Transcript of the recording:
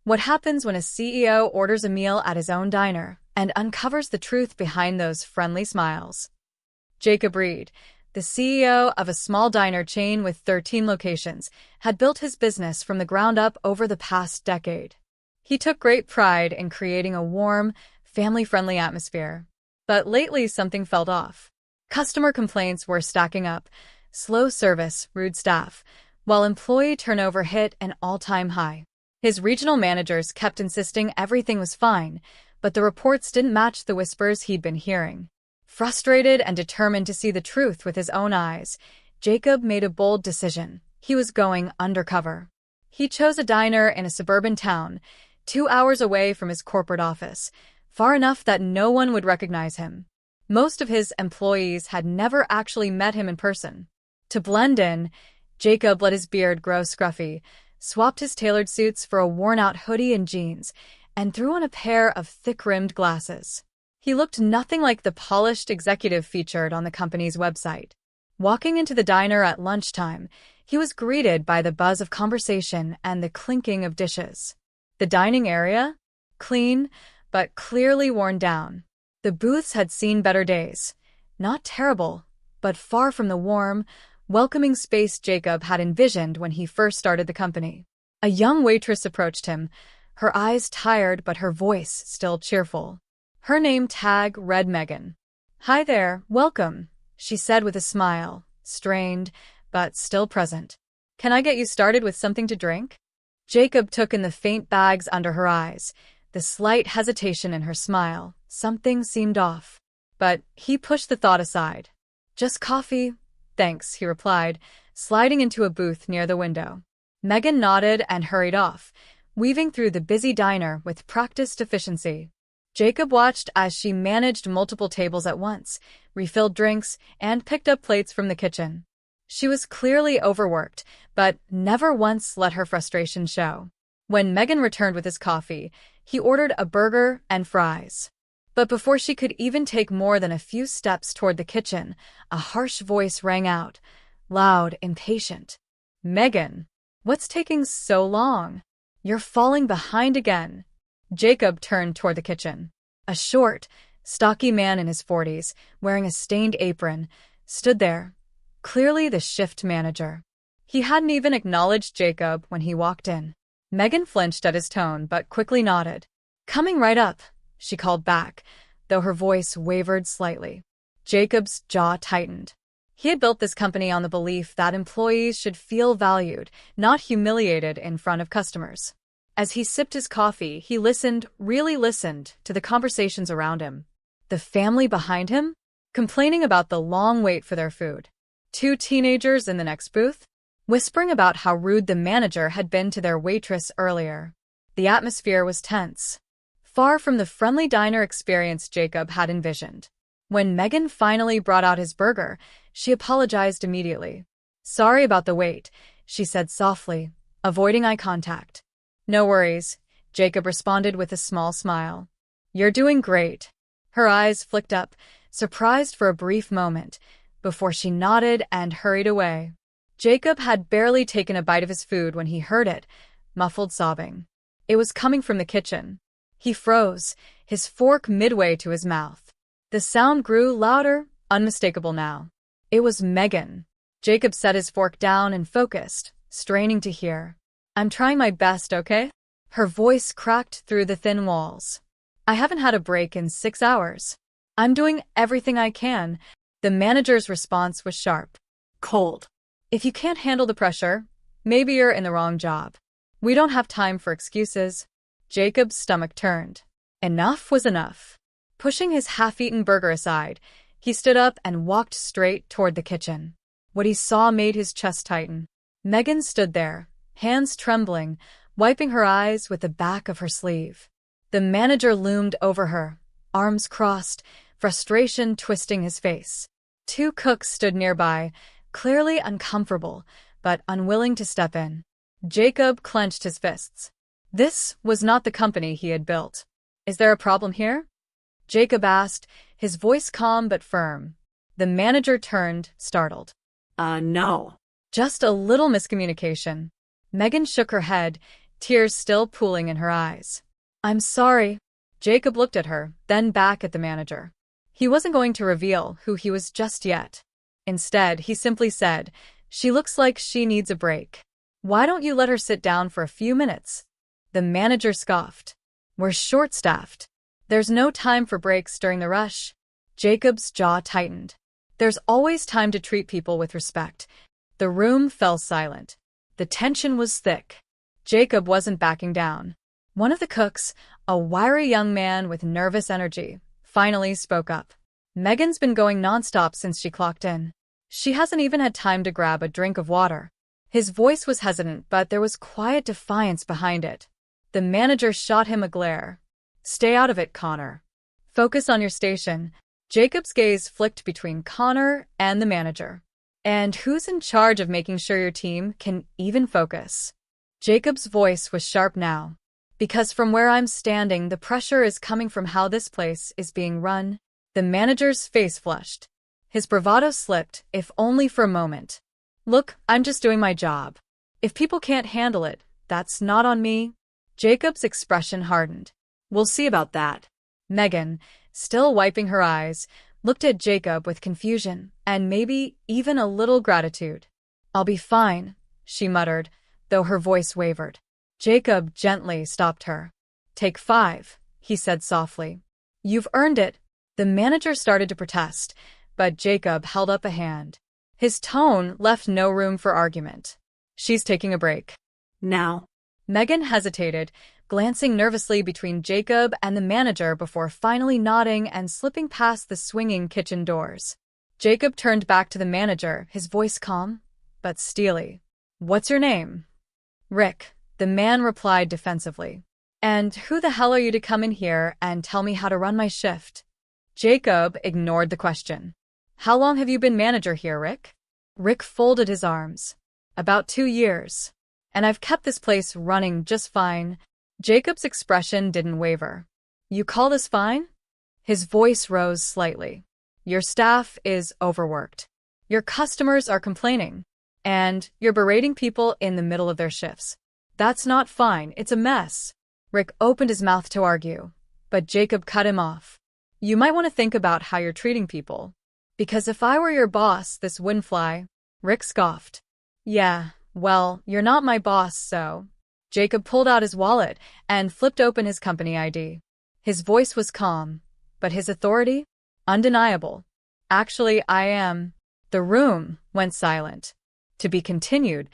What happens when a CEO orders a meal at his own diner and uncovers the truth behind those friendly smiles? Jacob Reed, the CEO of a small diner chain with 13 locations, had built his business from the ground up over the past decade. He took great pride in creating a warm, family-friendly atmosphere. But lately something felt off. Customer complaints were stacking up, slow service, rude staff, while employee turnover hit an all-time high. His regional managers kept insisting everything was fine, but the reports didn't match the whispers he'd been hearing. Frustrated and determined to see the truth with his own eyes, Jacob made a bold decision. He was going undercover. He chose a diner in a suburban town, 2 hours away from his corporate office, far enough that no one would recognize him. Most of his employees had never actually met him in person. To blend in, Jacob let his beard grow scruffy, swapped his tailored suits for a worn-out hoodie and jeans, and threw on a pair of thick-rimmed glasses. He looked nothing like the polished executive featured on the company's website. Walking into the diner at lunchtime, he was greeted by the buzz of conversation and the clinking of dishes. The dining area? Clean, but clearly worn down. The booths had seen better days. Not terrible, but far from the warm, welcoming space Jacob had envisioned when he first started the company. A young waitress approached him, her eyes tired but her voice still cheerful. Her name tag read Megan. "Hi there, welcome," she said with a smile, strained, but still present. "Can I get you started with something to drink?" Jacob took in the faint bags under her eyes, the slight hesitation in her smile. Something seemed off. But he pushed the thought aside. "Just coffee, thanks," he replied, sliding into a booth near the window. Megan nodded and hurried off, weaving through the busy diner with practiced efficiency. Jacob watched as she managed multiple tables at once, refilled drinks, and picked up plates from the kitchen. She was clearly overworked, but never once let her frustration show. When Megan returned with his coffee, he ordered a burger and fries. But before she could even take more than a few steps toward the kitchen, a harsh voice rang out, loud, impatient. "Megan, what's taking so long? You're falling behind again." Jacob turned toward the kitchen. A short, stocky man in his 40s, wearing a stained apron, stood there, clearly the shift manager. He hadn't even acknowledged Jacob when he walked in. Megan flinched at his tone but quickly nodded. "Coming right up," she called back, though her voice wavered slightly. Jacob's jaw tightened. He had built this company on the belief that employees should feel valued, not humiliated in front of customers. As he sipped his coffee, he listened, really listened, to the conversations around him. The family behind him? Complaining about the long wait for their food. 2 teenagers in the next booth? Whispering about how rude the manager had been to their waitress earlier. The atmosphere was tense. Far from the friendly diner experience Jacob had envisioned. When Megan finally brought out his burger, she apologized immediately. "Sorry about the wait," she said softly, avoiding eye contact. "No worries," Jacob responded with a small smile. "You're doing great." Her eyes flicked up, surprised for a brief moment, before she nodded and hurried away. Jacob had barely taken a bite of his food when he heard it, muffled sobbing. It was coming from the kitchen. He froze, his fork midway to his mouth. The sound grew louder, unmistakable now. It was Megan. Jacob set his fork down and focused, straining to hear. "I'm trying my best, okay?" Her voice cracked through the thin walls. "I haven't had a break in 6 hours. I'm doing everything I can." The manager's response was sharp. Cold. "If you can't handle the pressure, maybe you're in the wrong job. We don't have time for excuses." Jacob's stomach turned. Enough was enough. Pushing his half-eaten burger aside, he stood up and walked straight toward the kitchen. What he saw made his chest tighten. Megan stood there, hands trembling, wiping her eyes with the back of her sleeve. The manager loomed over her, arms crossed, frustration twisting his face. 2 cooks stood nearby, clearly uncomfortable, but unwilling to step in. Jacob clenched his fists. This was not the company he had built. "Is there a problem here?" Jacob asked, his voice calm but firm. The manager turned, startled. No. Just a little miscommunication." Megan shook her head, tears still pooling in her eyes. "I'm sorry." Jacob looked at her, then back at the manager. He wasn't going to reveal who he was just yet. Instead, he simply said, "She looks like she needs a break. Why don't you let her sit down for a few minutes?" The manager scoffed. "We're short-staffed. There's no time for breaks during the rush." Jacob's jaw tightened. There's always time to treat people with respect. The room fell silent. The tension was thick. Jacob wasn't backing down. One of the cooks, a wiry young man with nervous energy, finally spoke up. "Megan's been going nonstop since she clocked in. She hasn't even had time to grab a drink of water." His voice was hesitant, but there was quiet defiance behind it. The manager shot him a glare. "Stay out of it, Connor. Focus on your station." Jacob's gaze flicked between Connor and the manager. "And who's in charge of making sure your team can even focus?" Jacob's voice was sharp now. "Because from where I'm standing, the pressure is coming from how this place is being run." The manager's face flushed. His bravado slipped, if only for a moment. "Look, I'm just doing my job. If people can't handle it, that's not on me." Jacob's expression hardened. "We'll see about that." Megan, still wiping her eyes, looked at Jacob with confusion and maybe even a little gratitude. "I'll be fine," she muttered, though her voice wavered. Jacob gently stopped her. "Take 5, he said softly. "You've earned it." The manager started to protest, but Jacob held up a hand. His tone left no room for argument. "She's taking a break. Now." Megan hesitated, glancing nervously between Jacob and the manager before finally nodding and slipping past the swinging kitchen doors. Jacob turned back to the manager, his voice calm, but steely. "What's your name?" "Rick," the man replied defensively. "And who the hell are you to come in here and tell me how to run my shift?" Jacob ignored the question. "How long have you been manager here, Rick?" Rick folded his arms. "About 2 years. And I've kept this place running just fine." Jacob's expression didn't waver. "You call this fine?" His voice rose slightly. "Your staff is overworked. Your customers are complaining. And you're berating people in the middle of their shifts. That's not fine, it's a mess." Rick opened his mouth to argue, but Jacob cut him off. "You might want to think about how you're treating people. Because if I were your boss, this wouldn't fly." Rick scoffed. "Yeah, well, you're not my boss, so." Jacob pulled out his wallet and flipped open his company ID. His voice was calm, but his authority? Undeniable. "Actually, I am." The room went silent. To be continued.